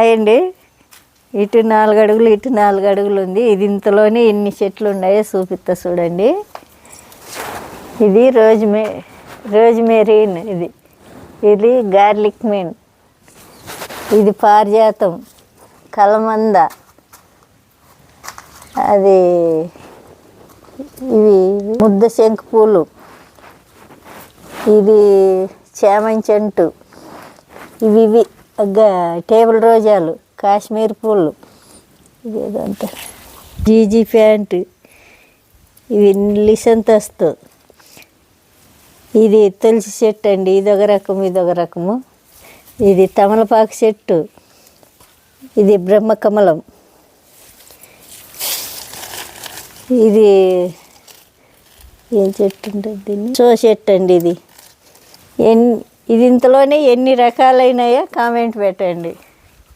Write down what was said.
అయ్యండి ఇటు 4 అడుగులు ఇటు 4 అడుగులు ఉంది. ఇది ఇంతలోనే ఎన్ని చెట్లు ఉన్నాయో చూపిస్తా చూడండి. ఇది రోజ్మేరీన్, ఇది గార్లిక్ మీన్, ఇది పారిజాతం, కలమంద, అది ఇవి ముద్ద శంకు పూలు, ఇది చామంచంటు, ఇవి టేబుల్ రోజాలు, కాశ్మీర్ పూలు, ఇదేదంతా జీజీ ప్యాంటు, ఇవి లిసంతస్తు, ఇది తులసి చెట్టు అండి. ఇదొక రకము. ఇది తమలపాకు చెట్టు, ఇది బ్రహ్మకమలం, ఇది ఏం చెట్టు ఉంటుంది దీన్ని సో చెట్టు అండి. ఇది ఇంతలోనే ఎన్ని రకాలైనాయో కామెంట్ పెట్టండి.